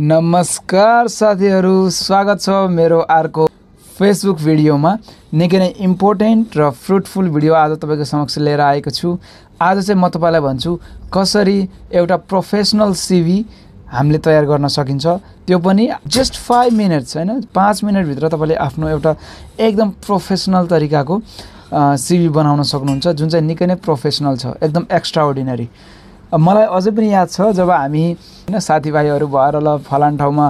नमस्कार साथीहरु, स्वागत छ मेरो अर्को फेसबुक भिडियोमा। निकै नै इम्पोर्टेन्ट र फ्रुटफुल भिडियो आज तपाईको समक्ष लिएर आएको छु। आज चाहिँ म तपाईलाई भन्छु कसरी एउटा प्रोफेसनल सिभी हामीले तयार गर्न सकिन्छ, त्यो पनि जस्ट 5 मिनेट्स हैन, 5 मिनेट भित्र तपाईले आफ्नो एउटा एकदम प्रोफेसनल तरिकाको सिभी बनाउन सक्नुहुन्छ, जुन चाहिँ निकै नै प्रोफेसनल छ, एकदम एक्स्ट्राअर्डिनरी। मलाई अझै पनि याद छ जब हामी हैन साथीभाइहरु भएर ल फलान ठाउँमा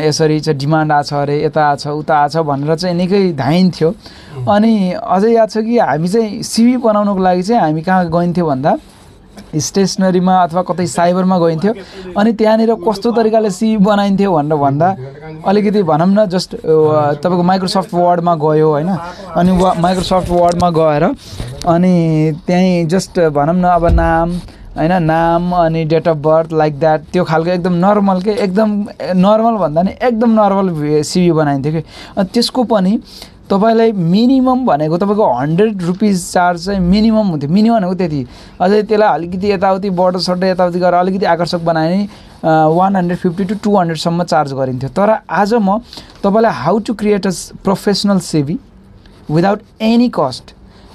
यसरी चाहिँ डिमान्ड आछ अरे, यता आछ उता आछ भनेर चाहिँ निकै धाइन्थ्यो। अनि अझै याद छ कि हामी चाहिँ सिभी बनाउनको लागि चाहिँ हामी कहाँ गइन्थ्यो भन्दा स्टेशनरीमा अथवा कतै साइबरमा गइन्थ्यो। अनि त्यहाँनिर कस्तो तरिकाले सिभी बनाइन्थ्यो भनेर भन्दा अलिकति भनौं न जस्ट तपाईको माइक्रोसफ्ट वर्डमा गयो हैन, अनि माइक्रोसफ्ट वर्डमा गएर अनि त्यही जस्ट भनौं न अब नाम अनि date of birth like that, त्यो खालको एकदम नर्मल के, एकदम नर्मल भन्दा नि एकदम नर्मल सिभी बनाइन्थ्यो के। अनि त्यसको पनि तपाईलाई मिनिमम भनेको तपाईको 100 रुपैयाँ चार्ज चाहिँ मिनिमम हुन्थ्यो। मिनिमम भनेको त्यति, अझै त्यसलाई अलिकति यताउति बर्डर सर्डर यताउति गरेर अलिकति आकर्षक बनाए नि 150 to 200 सम्म चार्ज गरिन्थ्यो। तर आज म तपाईलाई how to create a professional CV without any cost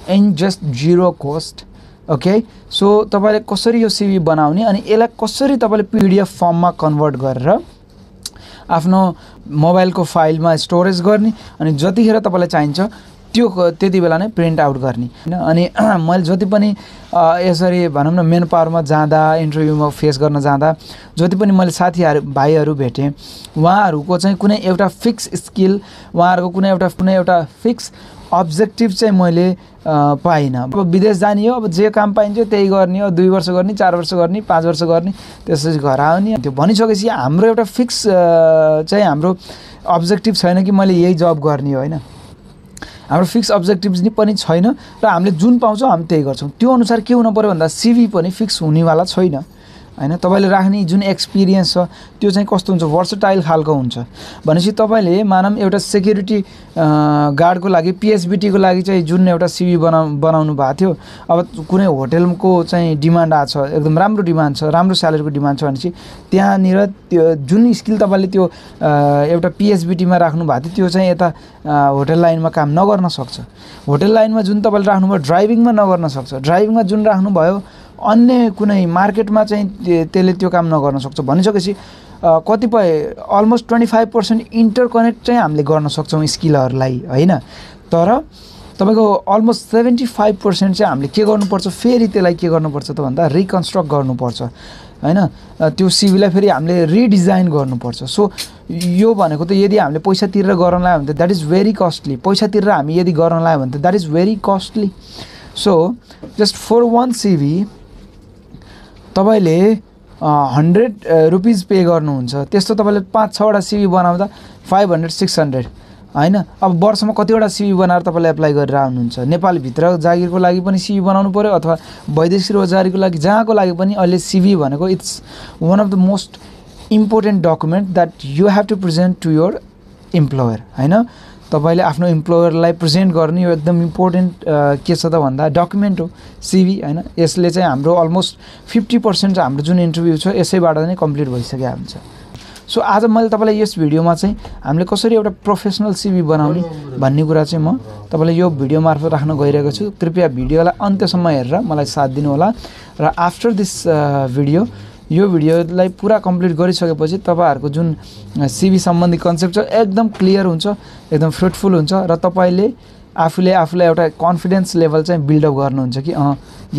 and just 0 cost. Okay, so तपाईले कसरी यो सिभी बनाउने अनि यसलाई कसरी तपाईले पीडीएफ फर्ममा कन्भर्ट गरेर आफ्नो मोबाइलको फाइलमा स्टोरेज गर्ने अनि जतिखेर तपाईलाई चाहिन्छ त्यो त्यति बेला नै प्रिन्ट आउट गर्ने हैन। अनि मैले जति पनि यसरी भनौं न मेन पावरमा जाँदा, इन्टरभ्युमा फेस गर्न जाँदा जति पनि मैले साथीहरु भाइहरु भेटे, उहाँहरुको चाहिँ कुनै एउटा फिक्स स्किल, उहाँहरुको कुनै एउटा फिक्स अब्जेक्टिभ चाहिँ मैले पाइन। अब विदेश जाने हो, अब जे काम पाइन्छ त्यही गर्ने हो, 2 वर्ष गर्ने, 4 वर्ष गर्ने, 5 वर्ष गर्ने, त्यसपछि घर आउने। त्यो भनिसकेपछि हाम्रो एउटा फिक्स चाहिँ हाम्रो अब्जेक्टिभ छैन कि मैले यही जब गर्ने हो हैन। हाम्रो फिक्स अब्जेक्टिभ्स नि पनि छैन र हामीले जुन पाउँछौं हामी त्यही गर्छौं। त्यो अनुसार के हुन पर्यो भन्दा सिभी पनि फिक्स हुनेवाला छैन हैन। तपाईले राख्ने जुन एक्सपिरियन्स छ त्यो चाहिँ कस्तो हुन्छ, भर्सटाइल खालको हुन्छ। भनेपछि तपाईले मानम एउटा सेक्युरिटी गार्डको लागि पीएसबीटी को लागि चाहिँ जुन एउटा सिभी बनाउनु भएको थियो, अब कुनै होटलको चाहिँ डिमान्ड आछ, एकदम राम्रो डिमान्ड छ, राम्रो स्यालेरीको डिमान्ड छ भनेपछि त्यहाँनिर त्यो जुन स्किल तपाईले त्यो एउटा पीएसबीटी मा राख्नु भएको थियो त्यो चाहिँ यता होटल लाइनमा काम नगर्न सक्छ। होटल लाइनमा जुन तपाईले राख्नुभयो ड्राइभिङमा नगर्न सक्छ। ड्राइभिङमा जुन राख्नु भयो अन्य कुनै मार्केटमा चाहिँ त्यसले त्यो काम नगर्न सक्छ। भनिसकेपछि कतिपय अलमोस्ट 25% इन्टरकनेक्ट चाहिँ हामीले गर्न सक्छौं स्किलहरुलाई हैन। तर तपाईको अलमोस्ट 75% चाहिँ हामीले के गर्नुपर्छ, फेरि त्यसलाई के गर्नुपर्छ त भन्दा रिकन्स्ट्रक्ट गर्नुपर्छ हैन। त्यो सिभीलाई फेरि हामीले रिडिजाइन गर्नुपर्छ। सो यो भनेको त यदि हामीले पैसा तिरेर गर्न लाग्यो भने त दैट इज भेरी कस्टली। पैसा तिरेर हामी यदि गर्न लाग्यो भने त that is very costly. So just for one CV तपाईले 100 रुपैयाँ पे गर्नुहुन्छ। त्यस्तो तपाईले 5-6 वटा सिभी बनाउँदा 500-600 हैन। अब वर्षमा कतिवटा सिभी बनाएर तपाईले एप्लाई गरेर आउनुहुन्छ। नेपाल भित्र जागिरको लागि पनि सिभी बनाउनु पर्यो अथवा वैदेशिक रोजगारीको लागि जहाँको लागि पनि अहिले सिभी भनेको it's one of the most important document that you have to present to your employer हैन। तपाईले आफ्नो एम्प्लोयरलाई प्रेजेन्ट गर्ने यो एकदम इम्पोर्टेन्ट के छ त भन्दा डकुमेन्ट हो सिभी हैन। यसले चाहिँ हाम्रो अलमोस्ट 50% हाम्रो जुन इन्टरभ्यु छ यसैबाट नै कम्प्लिट भइसक्यो हुन्छ। सो आज मैले तपाईलाई यस भिडियोमा चाहिँ हामीले कसरी एउटा प्रोफेसनल सिभी बनाउने भन्ने कुरा चाहिँ म तपाईलाई यो भिडियो मार्फत राख्न गइरहेको छु। कृपया भिडियोलाई अन्त्यसम्म हेरेर मलाई साथ दिनु होला र आफ्टर दिस भिडियो यो भिडियोलाई पुरा कम्प्लिट गरिसकेपछि तपाईहरुको जुन सिभी सम्बन्धी कन्सेप्ट छ एकदम क्लियर हुन्छ, एकदम फ्रुटफुल हुन्छ र तपाईले आफूलाई एउटा कन्फिडेन्स लेभल चाहिँ बिल्ड अप गर्नुहुन्छ कि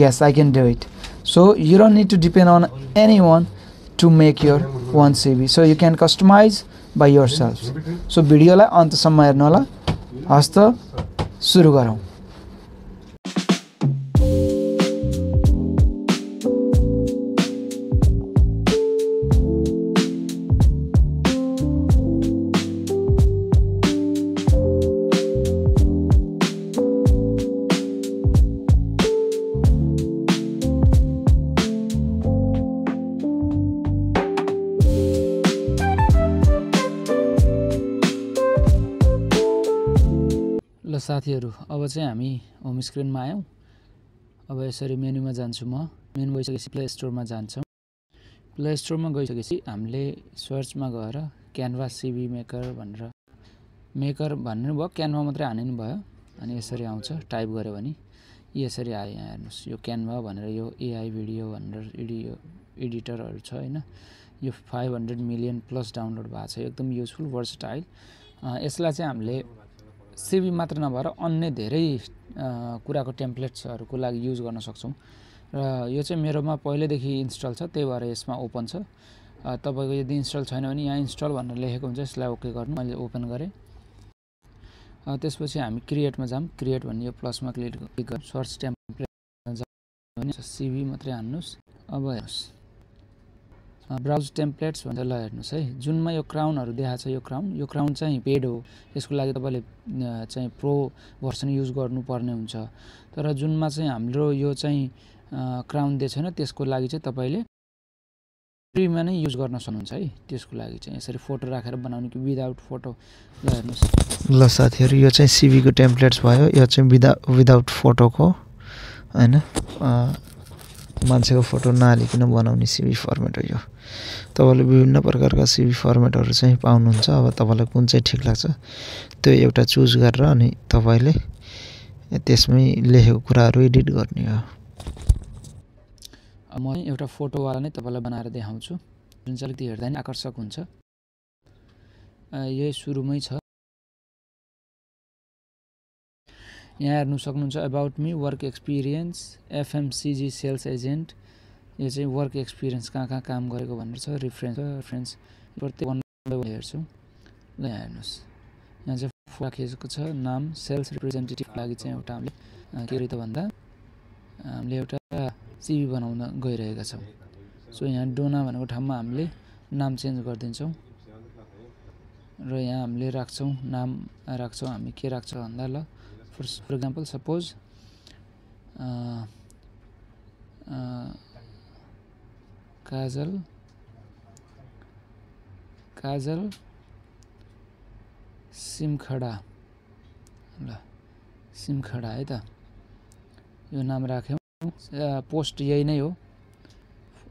yes I can do it. So you don't need to depend on anyone to make your one CV. So you can customize by yourself. So भिडियोलाई अन्त्यसम्म हेर्नु होला। हस्त सुरु गरौँ। ल साथीहरु, अब चाहिँ हामी होम स्क्रिनमा आयौं। अब यसरी मेनुमा जान्छु म। मेनु भइसकेपछि प्ले स्टोरमा जान्छौं। प्ले स्टोरमा गइसकेपछि हामीले सर्चमा गएर क्यानभा सिभी मेकर भनेर भन्नुभयो, क्यानभा मात्रै हानिनु भयो। अनि यसरी आउँछ, टाइप गऱ्यो भने यसरी आयो। यहाँ हेर्नुहोस्, यो क्यानभा भनेर यो एआई भिडियो भनेर एडिटरहरू छ होइन। यो 500 मिलियन प्लस डाउनलोड भएको छ, एकदम युजफुल भर्सटाइल। यसलाई चाहिँ हामीले सिभी मात्र नभएर अन्य धेरै कुराको टेम्प्लेट्सहरूको लागि युज गर्न सक्छौँ। र यो चाहिँ मेरोमा पहिल्यैदेखि इन्स्टल छ, त्यही भएर यसमा ओपन छ। तपाईँको यदि इन्स्टल छैन भने यहाँ इन्स्टल भनेर लेखेको हुन्छ, यसलाई ओके गर्नु। मैले ओपन गरेँ। त्यसपछि हामी क्रिएटमा जाऊँ। क्रिएट भन्ने यो प्लसमा क्लिक गर्नु, सर्च टेम्प्लेटमा जाऊँ, सिभी मात्रै हान्नुहोस्। अब हेर्नुहोस्, ब्राउज टेम्प्लेट्स भन्छ। ल हेर्नुहोस् है, जुनमा यो क्राउनहरू देखाएको छ, यो क्राउन चाहिँ पेड हो। यसको लागि तपाईँले चाहिँ प्रो भर्सन युज गर्नुपर्ने हुन्छ। तर जुनमा चाहिँ हाम्रो यो चाहिँ क्राउन दिएको छैन, त्यसको लागि चाहिँ तपाईँले फ्रीमा नै युज गर्न सक्नुहुन्छ है। त्यसको लागि चाहिँ यसरी फोटो राखेर बनाउने कि विदाउट फोटो। ल हेर्नुहोस्, ल साथीहरू, यो चाहिँ सिभीको टेम्प्लेट्स भयो। यो चाहिँ विदाउट फोटोको होइन, मान्छेको फोटो नहालिकन बनाउने सिभी फर्मेट हो यो। तपाईँले विभिन्न प्रकारका सिभी फर्मेटहरू चाहिँ पाउनुहुन्छ। अब तपाईँलाई कुन चाहिँ ठिक लाग्छ त्यो एउटा चुज गरेर अनि तपाईँले त्यसमै लेखेको कुराहरू एडिट गर्ने हो। म एउटा फोटोवाला नै तपाईँलाई बनाएर देखाउँछु, जुन चाहिँ अलिकति हेर्दा नि आकर्षक हुन्छ। यही सुरुमै छ। यहाँ हेर्नु सक्नुहुन्छ, about me, work experience, FMCG sales agent. यो चाहिँ वर्क एक्सपिरियन्स कहाँ काम गरेको भनेर छ। रेफरेन्स प्रत्येक हेर्छौँ। ल यहाँ हेर्नुहोस्, यहाँ चाहिँ राखिएको छ नाम सेल्स रिप्रेजेन्टेटिभको लागि चाहिँ एउटा हामीले के अरे त भन्दा हामीले एउटा सिभी बनाउन गइरहेका छौँ। सो यहाँ डोना भनेको ठाउँमा हामीले नाम चेन्ज गरिदिन्छौँ र यहाँ हामीले नाम राख्छौँ। हामी के राख्छौँ भन्दा, ल फर एक्जाम्पल सपोज काजल सिमखडा। ल सिमखडा है त, यो नाम राख्यौँ। पोस्ट यही नै हो।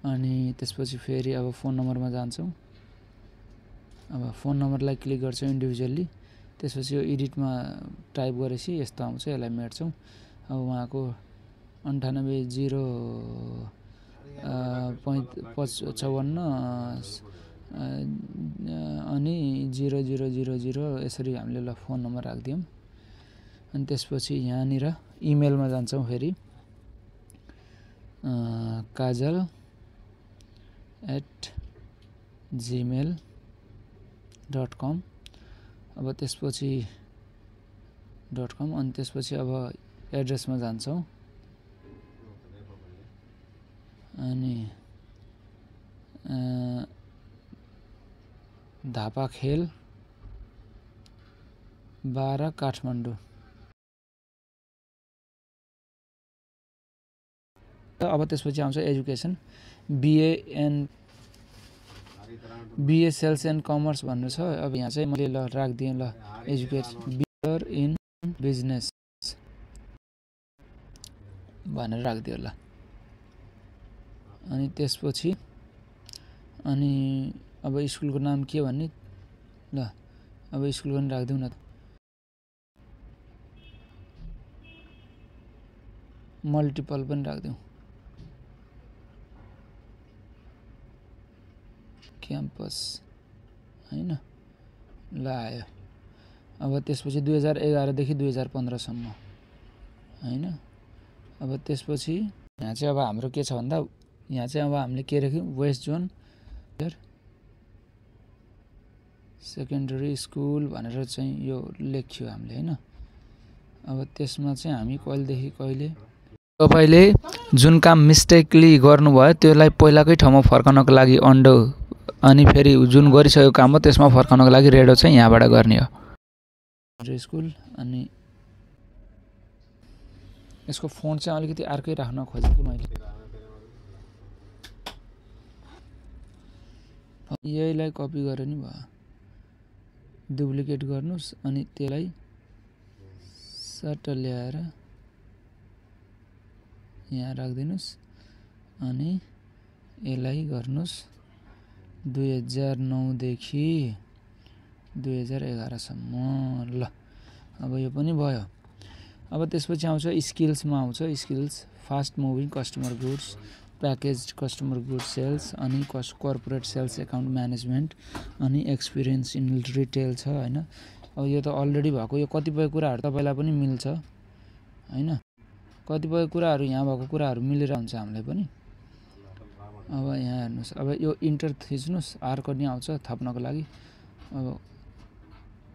अनि त्यसपछि फेरि अब फोन नम्बरमा जान्छौँ। अब फोन नम्बरलाई क्लिक गर्छौँ इन्डिभिजुअल्ली। त्यसपछि यो एडिटमा टाइप गरेपछि यस्तो आउँछ, यसलाई मेट्छौँ। अब उहाँको 98 055 अनि 0000 यसरी हामीले ल फोन नम्बर राखिदियौँ। अनि त्यसपछि यहाँनिर इमेलमा जान्छौँ। फेरि kajal@gmail.com। अब त्यसपछि .com। अनि त्यसपछि अब एड्रेसमा जान्छौँ। अनि धापाखेल 12 काठमाडौँ। अब त्यसपछि आउँछ education, BA sales and commerce भनेर छ। अब यहाँ चाहिँ मैले ल राखिदिएँ, ल एजुकेट बियर इन बिजनेस भनेर राखिदियो। ल अनि त्यसपछि अनि अब स्कुलको नाम के भन्ने, ल अब स्कुलको पनि राखिदिउँ न। मल्टिपल पनि राखिदिउँ, क्याम्पस होइन। ल आयो। अब त्यसपछि 2011 देखि 2015 सम्म होइन। अब त्यसपछि यहाँ चाहिँ अब हाम्रो के छ भन्दा, यहाँ चाहिँ अब हामीले के राख्यौँ, वेस्ट जोन सेकेन्डरी स्कुल भनेर चाहिँ यो लेख्यो हामीले होइन। अब त्यसमा चाहिँ हामी कहिलेदेखि कहिले, तपाईँले जुन काम मिस्टेकली गर्नुभयो त्यसलाई पहिलाकै ठाउँमा फर्काउनको लागि अन्डो, अनि फेरि जुन गरिसकेको काम हो त्यसमा फर्काउनको लागि रेडो चाहिँ यहाँबाट गर्ने हो। स्कुल अनि यसको फोन्ट चाहिँ अलिकति अर्कै राख्न खोजेको मैले। यहीलाई कपी गरेर नि भयो, डुप्लिकेट गर्नुस् अनि त्यसलाई सट्ट ल्याएर यहाँ राखिदिनुस्। अनि यसलाई गर्नुस् 2009 देखि 2011 सम्म। ल अब यो पनि भयो। अब त्यसपछि आउँछ स्किल्समा आउँछ skills fast moving customer goods packaged customer goods sales अनि कर्पोरेट सेल्स एकाउन्ट म्यानेजमेन्ट अनि एक्सपिरियन्स इन रिटेल छ हैन। अब यो त अलरेडी भएको, यो कतिपय कुराहरू तपाईलाई पनि मिल्छ हैन, कतिपय कुराहरू यहाँ भएको कुराहरू मिलेर हुन्छ हामीलाई पनि। अब यहाँ हेर्नुस्, अब यो इन्टर थिच्नुस्, आर्क नि आउँछ थप्नको लागि। अब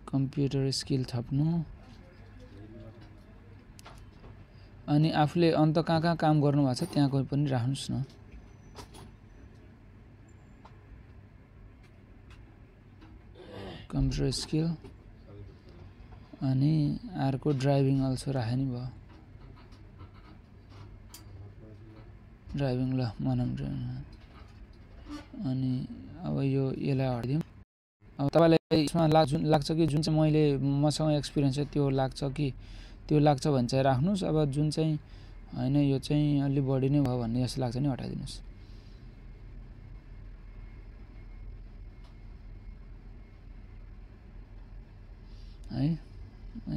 कम्प्युटर स्किल थप्नु अनि आफूले अन्त कहाँ काम गर्नु भएको छ त्यहाँ कोही पनि राख्नुस् न। कम्प्युटर स्किल अनि अर्को ड्राइभिङ अल्सो राखे नि भयो। ड्राइभिङ ल मनम अनि अब यो यसलाई हटाइदिउँ। अब तपाईलाई यसमा लाग्छ कि जुन चाहिँ मैले मसँग एक्सपिरियन्स छ त्यो लाग्छ कि त्यो लाग्छ भने चाहिँ राख्नुस्। अब जुन चाहिँ हैन यो चाहिँ अलि बढी नै भयो भन्ने जस्तो लाग्छ नि हटाइदिनुस्। है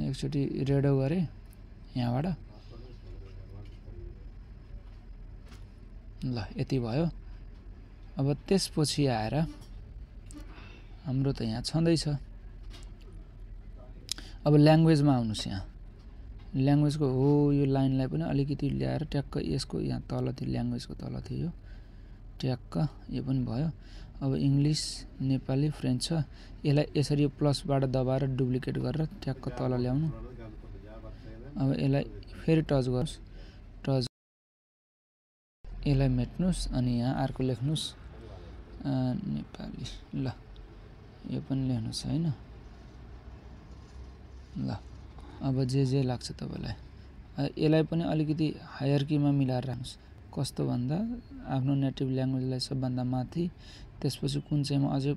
एकचोटि रेडो गरे यहाँबाट। ल यति भयो। अब त्यसपछि आएर हाम्रो त यहाँ छँदैछ। अब ल्याङ्ग्वेजमा आउनुस्। यहाँ ल्याङ्ग्वेजको हो यो लाइनलाई पनि अलिकति ल्याएर ट्याक्क यसको यहाँ तल थियो, ल्याङ्ग्वेजको तल थियो यो ट्याक्क, यो पनि भयो। अब इङ्ग्लिस नेपाली फ्रेन्च छ, यसलाई यसरी यो प्लसबाट दबाएर डुप्लिकेट गरेर ट्याक्क तल ल्याउनु। अब यसलाई फेरि टच गर्नुस्, टच यसलाई मेट्नुस् अनि यहाँ अर्को लेख्नुस् नेपाली। ल यो पनि लेख्नुस् हैन। ल अब जे लाग्छ तपाईलाई यसलाई पनि अलिकति हायरकीमा मिलाएर राख्नुस्। कस्तो भन्दा आफ्नो नेटिभ ल्याङ्ग्वेजलाई सबभन्दा माथि, त्यसपछि कुन चाहिँमा अझै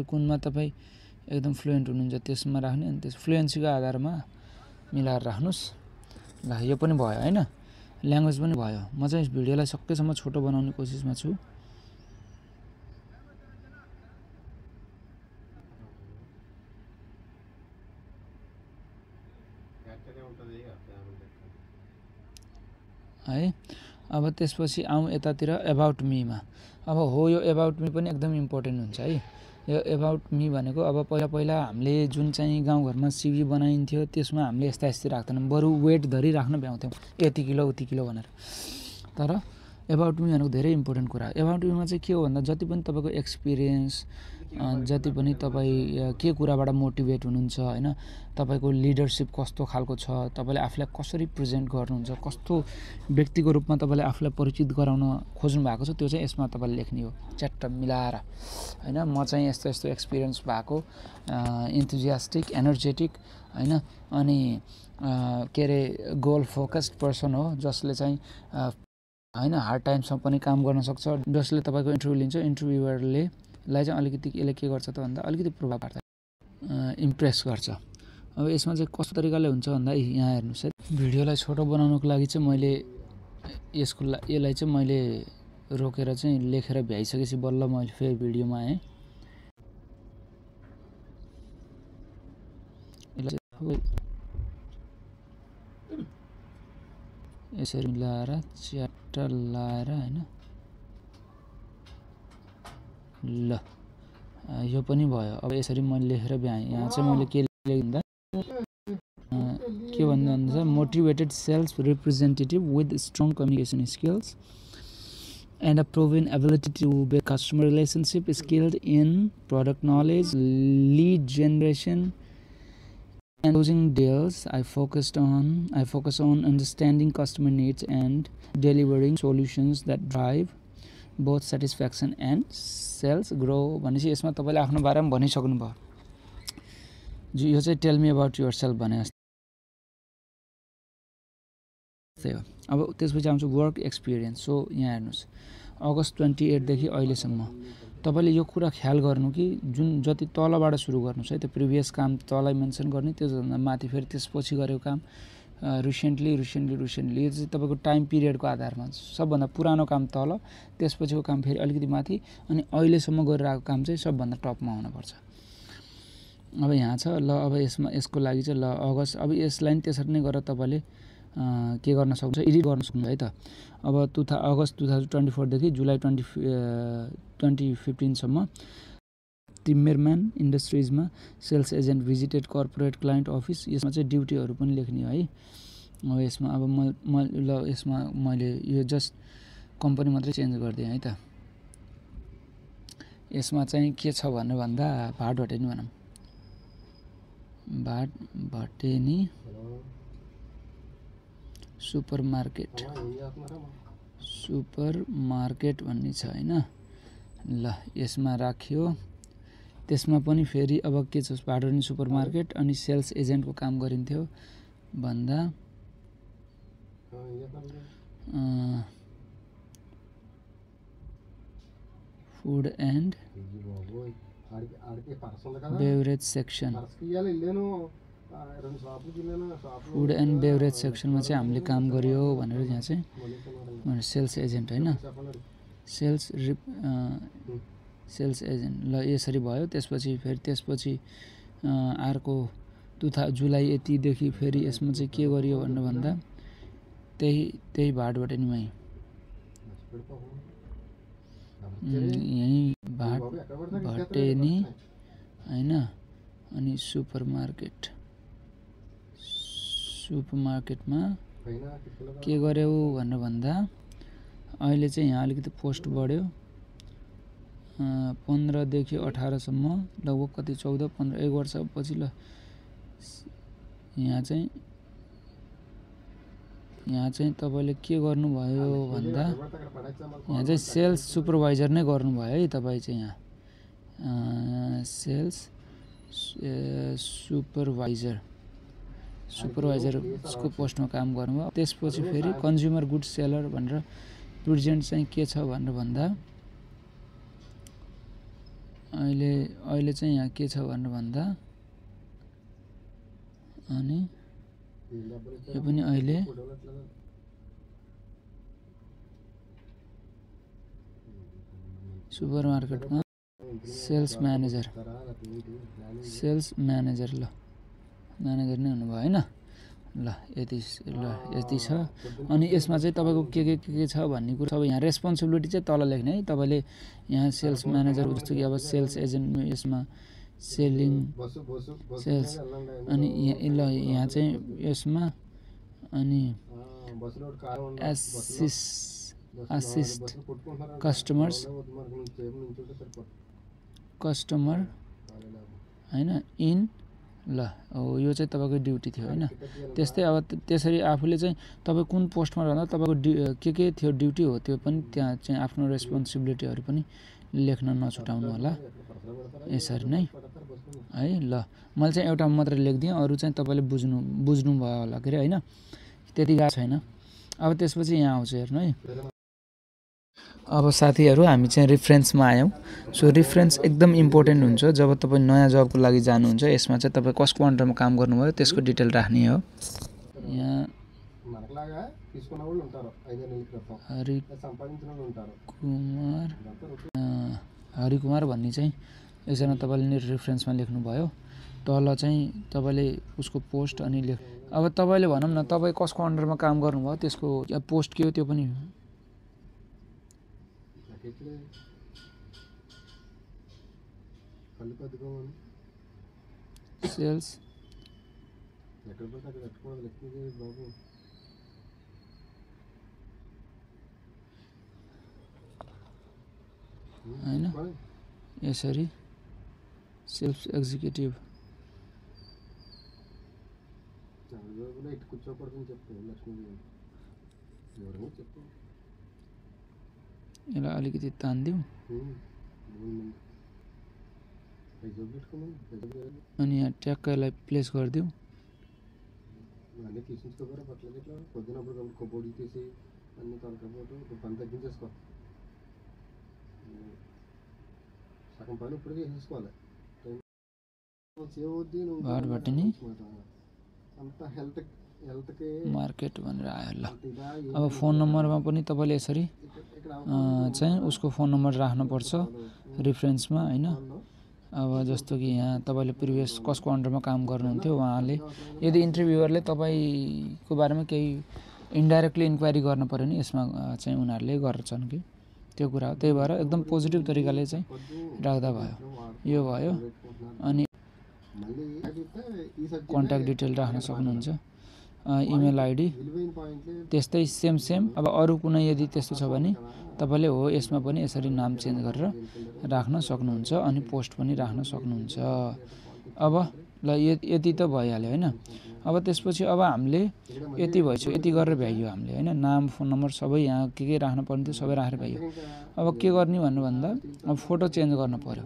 कुनमा तपाईँ एकदम फ्लुएन्ट हुनुहुन्छ त्यसमा राख्ने अनि त्यस फ्लुएन्सीको आधारमा मिलाएर राख्नुस्। ल यो पनि भयो हैन, ल्याङ्ग्वेज पनि भयो। म चाहिँ भिडियोलाई सकेसम्म छोटो बनाउने कोसिसमा छु। है अब त्यसपछि आउँ यतातिर एबाउट मीमा। अब हो यो एबाउट मी पनि एकदम इम्पोर्टेन्ट हुन्छ है। यो एबाउट मी भनेको अब पहिला हामीले जुन चाहिँ गाउँघरमा सिभी बनाइन्थ्यो त्यसमा हामीले यस्ता राख्दैनौँ, बरु वेट धरि राख्न भ्याउँथ्यौँ यति किलो उति किलो भनेर। तर एबाउट मी भनेको धेरै इम्पोर्टेन्ट कुरा। एबाउट मीमा चाहिँ के हो भन्दा जति पनि तपाईँको एक्सपिरियन्स, जति पनि तपाईँ के कुराबाट मोटिभेट हुनुहुन्छ हैन, तपाईँको लिडरसिप कस्तो खालको छ, तपाईँले आफूलाई कसरी प्रेजेन्ट गर्नुहुन्छ, कस्तो व्यक्तिको रूपमा तपाईँले आफूलाई परिचित गराउन खोज्नु भएको छ त्यो चाहिँ यसमा तपाईँले लेख्ने हो च्याट्ट मिलाएर हैन। म चाहिँ यस्तो यस्तो एक्सपिरियन्स भएको, इन्थुजियास्टिक एनर्जेटिक हैन, अनि के अरे गोल फोकस्ड पर्सन हो जसले चाहिँ हैन हार्ड टाइम्समा पनि काम गर्न सक्छ, जसले तपाईँको इन्टरभ्यू लिन्छ। इन्टरभ्युअरले चाहिँ अलिकति यसले के गर्छ त भन्दा अलिकति प्रभाव पार्छ, इम्प्रेस गर्छ। अब यसमा चाहिँ कस्तो तरिकाले हुन्छ भन्दा यहाँ हेर्नुहोस् है। भिडियोलाई छोटो बनाउनको लागि चाहिँ मैले यसलाई चाहिँ मैले रोकेर चाहिँ लेखेर भ्याइसकेपछि बल्ल मैले फेरि भिडियोमा आएँ। यसरी मिलाएर च्याट्ट लाएर हैन। ल यो पनि भयो। अब यसरी मैले लेखेर भ्याएँ। यहाँ चाहिँ मैले के लेख्दा के भन्दा motivated sales representative with strong communication skills and a proven ability to build customer relationship, skilled in product knowledge, lead generation and closing deals. I focus on understanding customer needs and delivering solutions that drive both satisfaction and sales grow. भनेपछि यसमा तपाईले आफ्नो बारेमा भनिसक्नु भयो। यो चाहिँ tell me about yourself भने जस्तो हो। अब त्यसपछि आउँछ वर्क एक्सपिरियन्स। सो यहाँ हेर्नुस्, अगस्त 28 देखि अहिलेसम्म तपाईले यो कुरा ख्याल गर्नु कि जुन जति तलबाट सुरु गर्नुस् है, त्यो प्रिभियस काम तलै मेन्सन गर्ने, त्यसभन्दा माथि फेरि त्यसपछि गरेको काम, रिसेन्टली यो चाहिँ तपाईँको टाइम पिरियडको आधारमा सबभन्दा पुरानो काम तल, त्यसपछिको काम फेरि अलिकति माथि, अनि अहिलेसम्म गरिरहेको काम चाहिँ सबभन्दा टपमा हुनुपर्छ। अब यहाँ छ ल, अब यसको लागि चाहिँ ल अगस्त, अब यसलाई त्यसरी नै गरेर तपाईँले के गर्न सक्नुहुन्छ, एडिट गर्न सक्नुहुन्छ है त। अब अगस्त 2024 देखि जुलाई 2015सम्म टिम्बरम्यान इन्डस्ट्रिजमा sales agent visited corporate client office, यसमा चाहिँ ड्युटीहरू पनि लेख्ने है। अब यसमा अब यसमा मैले यो जस्ट कम्पनी मात्रै चेन्ज गरिदिएँ है त। यसमा चाहिँ के छ भनेर भन्दा भाटभटेनी भनौँ, भाटभटेनी सुपर मार्केट भन्ने छ हैन। ल यसमा राख्यो। त्यसमा पनि फेरि अब के छ, भाटभटेनी सुपर मार्केट अनि सेल्स एजेन्टको काम गरिन्थ्यो भन्दा food and beverage section, food and beverage सेक्सनमा चाहिँ हामीले काम गर्यो भनेर यहाँ चाहिँ सेल्स एजेन्ट होइन, सेल्स एजेन्ट। ल यसरी भयो। त्यसपछि अर्को जुलाई यतिदेखि फेरि यसमा चाहिँ के गरियो भनेर भन्दा त्यही भाटभटेनीमै यहीँ भाटभटेनी होइन। अनि सुपरमार्केटमा के गर्यो भनेर भन्दा अहिले चाहिँ यहाँ अलिकति पोस्ट बढ्यो, 15 देखि 18सम्म लगभग कति 14-15 1 वर्षपछि। ल यहाँ चाहिँ तपाईँले के गर्नुभयो भन्दा यहाँ चाहिँ सेल्स सुपरभाइजर नै गर्नुभयो है तपाईँ चाहिँ यहाँ सेल्स सुपरभाइजरको पोस्टमा काम गर्नुभयो। त्यसपछि फेरि कन्ज्युमर गुड्स सेलर भनेर प्रेजेन्ट चाहिँ के छ भनेर भन्दा अहिले चाहिँ यहाँ के छ भनेर भन्दा अनि यो पनि अहिले सुपरमार्केटमा सेल्स म्यानेजर ल म्यानेजर नै हुनुभयो होइन। ल यति छ। अनि यसमा चाहिँ तपाईँको के छ भन्ने कुरो सब यहाँ रेस्पोन्सिबिलिटी चाहिँ तल लेख्ने है तपाईँले। यहाँ सेल्स म्यानेजर जस्तो कि अब सेल्स एजेन्ट, यसमा सेल्स अनि यहाँ चाहिँ यसमा अनि असिस्ट कस्टमर होइन इन। ल यो चाहिँ तपाईँको ड्युटी थियो होइन। त्यस्तै अब त्यसरी आफूले चाहिँ तपाईँ कुन पोस्टमा रहँदा तपाईँको के थियो ड्युटी हो त्यो पनि त्यहाँ चाहिँ आफ्नो रेस्पोन्सिबिलिटीहरू पनि लेख्न नछुटाउनु होला यसरी नै है। ल मैले चाहिँ एउटा मात्र लेखिदिएँ, अरू चाहिँ तपाईँले बुझ्नु भयो होला के अरे होइन, त्यति गाह्रो छैन। अब त्यसपछि यहाँ आउँछ हेर्नु है। अब साथीहरू हामी चाहिँ रिफरेन्समा आयौँ। सो रिफरेन्स एकदम इम्पोर्टेन्ट हुन्छ जब तपाईँ नयाँ जबको लागि जानुहुन्छ। यसमा चाहिँ तपाईँ कसको अन्डरमा काम गर्नुभयो त्यसको डिटेल राख्ने हो। यहाँ हरिकुमार भन्ने चाहिँ एकजना तपाईँले रिफरेन्समा लेख्नुभयो। तल चाहिँ तपाईँले उसको पोस्ट अनि अब तपाईँले भनौँ न तपाईँ कसको अन्डरमा काम गर्नुभयो त्यसको पोस्ट के हो त्यो पनि सेल्स होइन यसरी सेल्फ एक्जिक्युटिभ यसलाई अलिकति तानिदिउँ अनि यहाँ ट्याक्कलाई प्लेस गरिदिउँ। భాటభటిని मार्केट भनेर आयो ल। अब फोन नम्बरमा पनि तपाईँले यसरी चाहिँ उसको फोन नम्बर राख्नुपर्छ रिफरेन्समा होइन। अब जस्तो कि यहाँ तपाईँले प्रिभियस कसको अन्डरमा काम गर्नुहुन्थ्यो उहाँले यदि इन्टरभ्युअरले तपाईँको बारेमा केही इन्डाइरेक्टली इन्क्वायरी गर्नु पऱ्यो नि यसमा चाहिँ उनीहरूले गर्छन् कि त्यो कुरा हो। त्यही भएर एकदम पोजिटिभ तरिकाले चाहिँ राख्दा भयो। यो भयो अनि कन्ट्याक्ट डिटेल राख्न सक्नुहुन्छ, इमेल आइडी त्यस्तै सेम। अब अरू कुनै यदि त्यस्तो छ भने तपाईँले हो यसमा पनि यसरी नाम चेन्ज गरेर राख्न सक्नुहुन्छ अनि पोस्ट पनि राख्न सक्नुहुन्छ। अब ल यति त भइहाल्यो होइन। अब त्यसपछि अब हामीले यति भइसक्यो, यति गरेर भ्याइयो हामीले होइन। नाम फोन नम्बर सबै यहाँ के राख्नु पर्ने थियो सबै राखेर भ्याइयो। अब के गर्ने भन्नुभन्दा अब फोटो चेन्ज गर्नु पऱ्यो।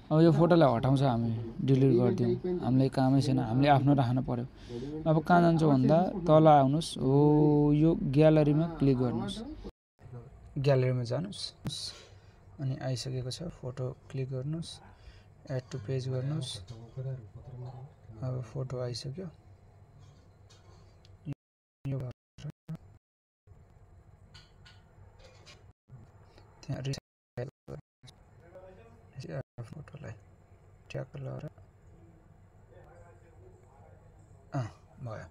अब यो फोटोलाई हटाउँछ हामी डिलिट गरिदिउँ, हामीलाई कामै छैन, हामीले आफ्नो राख्नु पऱ्यो। अब कहाँ जान्छ भन्दा तल आउनुहोस्, हो यो ग्यालरीमा क्लिक गर्नुहोस्, ग्यालरीमा जानुहोस् अनि आइसकेको छ फोटो क्लिक गर्नुहोस्, एड टु पेज गर्नुहोस्। अब फोटो आइसक्यो, त्यहाँ फोटोलाई ट्याग लगाएर भयो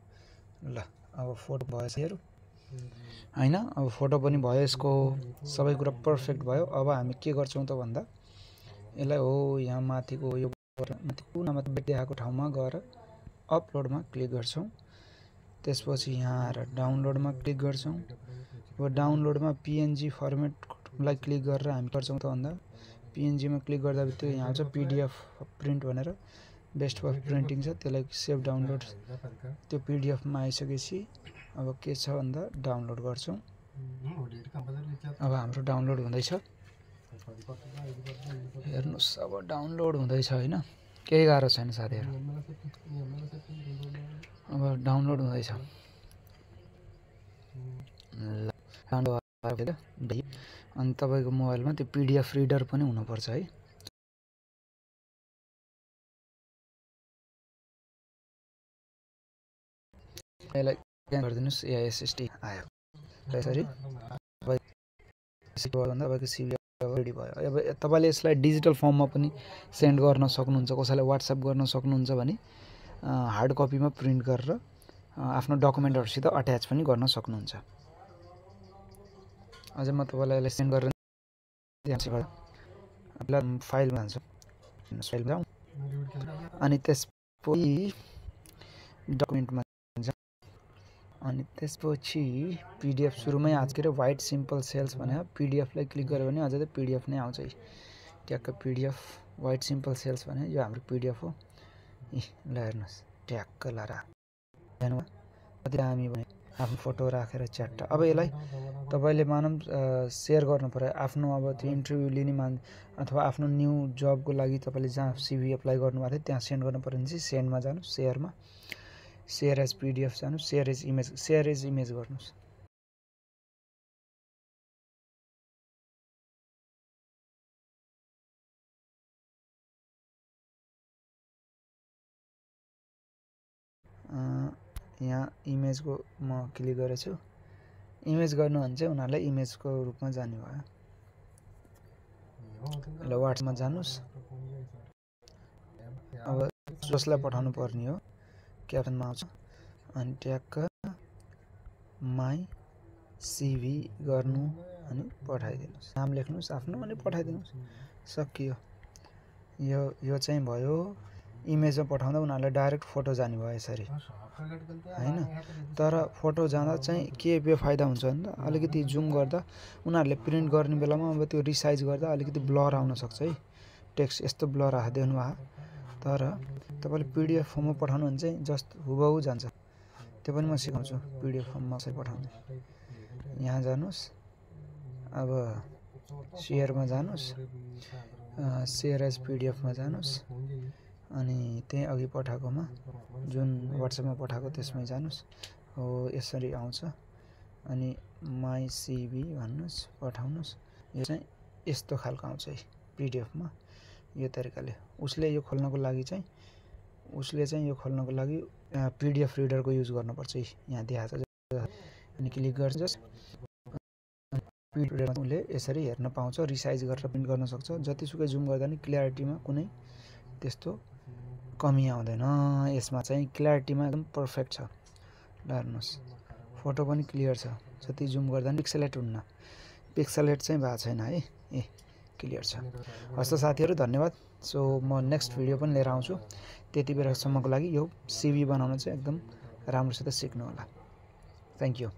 ल। अब फोटो भयो होइन। अब फोटो पनि भयो, यसको सबै कुरा पर्फेक्ट भयो। अब हामी के गर्छौँ त भन्दा यसलाई हो यहाँ माथिको यो माथि कुनामा देखाएको ठाउँमा गएर अपलोडमा क्लिक गर्छौँ। त्यसपछि यहाँ आएर डाउनलोडमा क्लिक गर्छौँ। अब डाउनलोडमा पिएनजी फर्मेटलाई क्लिक गरेर हामी गर्छौँ त भन्दा पिएनजीमा क्लिक गर्दा बित्तिकै यहाँ आउँछ पिडिएफ प्रिन्ट भनेर, बेस्ट फर प्रिन्टिङ छ, त्यसलाई सेभ डाउनलोड। त्यो पिडिएफमा आइसकेपछि अब के छ भन्दा डाउनलोड गर्छौँ। अब हाम्रो डाउनलोड हुँदैछ, हेर्नुहोस् अब डाउनलोड हुँदैछ होइन, केही गाह्रो छैन साथीहरू। अब डाउनलोड हुँदैछ अनि तपाईँको मोबाइलमा त्यो पिडिएफ रिडर पनि हुनुपर्छ है। यसलाई गरिदिनुहोस्, एआइएसएसटी आयो यसरी। तपाईँको सिभी रेडी भयो। अब तपाईँले यसलाई डिजिटल फर्ममा पनि सेन्ड गर्न सक्नुहुन्छ, कसैलाई वाट्सएप गर्न सक्नुहुन्छ भने हार्ड कपीमा प्रिन्ट गरेर आफ्नो डकुमेन्टहरूसित अट्याच पनि गर्न सक्नुहुन्छ। अझै म तपाईँलाई यसलाई सेन्ड गरेर फाइलमा जान्छु, फाइलमा जाउँ अनि त्यसपछि डकुमेन्टमा अनि त्यसपछि पिडिएफ सुरुमै आज के अरे वाइट सिम्पल सेल्स भने पिडिएफलाई क्लिक गऱ्यो भने अझै त पिडिएफ नै आउँछ। ट्याक्क पिडिएफ वाइट सिम्पल सेल्स भने यो हाम्रो पिडिएफ हो। ल हेर्नुहोस् ट्याक्क लाएर कति दामी भने आफ्नो फोटो राखेर च्याट्ट। अब यसलाई तपाईँले मानौँ सेयर गर्नु पऱ्यो आफ्नो, अब त्यो इन्टरभ्यू लिने अथवा आफ्नो न्यू जबको लागि तपाईँले जहाँ सिभी एप्लाई गर्नुभएको थियो त्यहाँ सेन्ड गर्नु पऱ्यो भने चाहिँ सेन्डमा जानुहोस्, सेयरमा सेयर एज पिडिएफ जानुहोस्, सेयर एज इमेज गर्नुहोस्। यहाँ इमेजको म क्लिक गरेको छु, इमेज गर्नु भने चाहिँ उनीहरूलाई इमेजको रूपमा जाने भयो। ल वाट्सएपमा जानुहोस्। अब जसलाई पठाउनु पर्ने हो क्याप्सनमा आउँछ अनि ट्याक्क माई सिभी गर्नु अनि पठाइदिनुहोस्, नाम लेख्नुहोस् आफ्नो अनि पठाइदिनुहोस्, सकियो। यो चाहिँ भयो। इमेजमा पठाउँदा उनीहरूलाई डाइरेक्ट फोटो जाने भयो यसरी होइन। तर फोटो जाँदा चाहिँ के बेफाइदा हुन्छ भन्दा अलिकति जुम गर्दा उनीहरूले प्रिन्ट गर्ने बेलामा अब त्यो रिसाइज गर्दा अलिकति ब्लर आउन सक्छ है, टेक्स्ट यस्तो ब्लर हालिदिनु भयो। तर तपाईँले पिडिएफ फर्ममा पठाउनु भने चाहिँ जस्ट हुबहु जान्छ। त्यो पनि म सिकाउँछु पिडिएफ फर्ममा चाहिँ पठाउने। यहाँ जानुहोस्, अब सेयरमा जानुहोस्, सेयर एज पिडिएफमा जानुहोस् अनि त्यही अघि पठाएकोमा जुन वाट्सएपमा पठाएको त्यसमै जानुहोस्। हो यसरी आउँछ अनि माई सिभी भन्नुहोस्, पठाउनुहोस्। यो चाहिँ यस्तो खालको आउँछ है पिडिएफमा, यो तरिकाले। उसले यो खोल्नको लागि चाहिँ उसले चाहिँ यो खोल्नको लागि PDF रिडरको युज गर्नुपर्छ। यहाँ देखाएको छ अनि क्लिक गर्छ जस्ट PDF रिडरमा उसले यसरी हेर्न पाउँछ, रिसाइज गरेर प्रिन्ट गर्न सक्छ। जतिसुकै जुम गर्दा नि क्ल्यारिटीमा कुनै त्यस्तो कमी आउँदैन। यसमा चाहिँ क्ल्यारिटीमा एकदम पर्फेक्ट छ। ल हेर्नुहोस् फोटो पनि क्लियर छ, जति जुम गर्दा नि पिक्सेलेट हुन्न, पिक्सेलेट चाहिँ भएको छैन है। क्लियर छ। हस् त साथीहरू धन्यवाद। सो म नेक्स्ट भिडियो पनि लिएर आउँछु। त्यति बेलासम्मको लागि यो CV बनाउन चाहिँ एकदम राम्रोसित सिक्नु होला। Thank you.